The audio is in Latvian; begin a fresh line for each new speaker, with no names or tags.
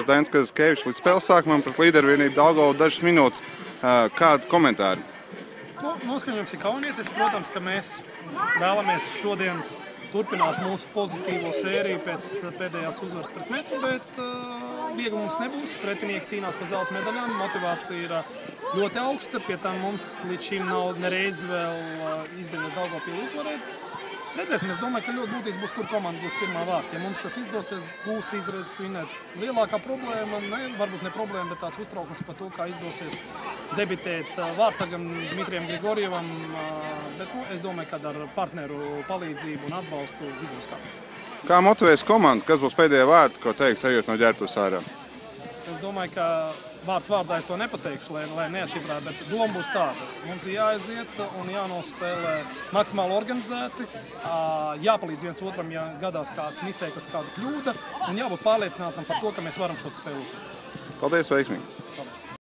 Dains Kazaskevičs līdz spēles sākumam pret līdervienību Daugava dažas minūtes. Kādi komentāri?
Noskaņojums ir kauniecis. Protams, ka mēs vēlamies šodien turpināt mūsu pozitīvo sēriju pēc pēdējās uzvaras pret Metu, bet viegli mums nebūs. Pretinieki cīnās par zelta medaļām, motivācija ir ļoti augsta, pie tam mums līdz šim nav nereiz vēl izdevies Daugavpili uzvarēt. Redzēsim, es domāju, ka ļoti būtiski būs, kur komanda būs pirmā vārds. Ja mums tas izdosies, būs izredzes vinēt. Lielākā problēma, varbūt ne problēma, bet tāds uztraukums par to, kā izdosies debitēt vārdsargam Dmitrijam Grigorjevam, bet es domāju, ka ar partneru palīdzību un atbalstu viss būs kārtībā.
Kā motivēs komanda? Kas būs pēdējie vārdi, ko teiks, ejot no ģērbtuves ārā?
Es domāju, ka vārds vārdā es to nepateikšu, lai neatšifrētu, bet doma būs tāda. Mums ir jāaiziet un jānospēlē maksimāli organizēti, jāpalīdz viens otram, ja gadās kāds misē, kas kāda kļūda, un jābūt pārliecinātam par to, ka mēs varam šo spēli uzvarēt.
Paldies, veiksmīgi!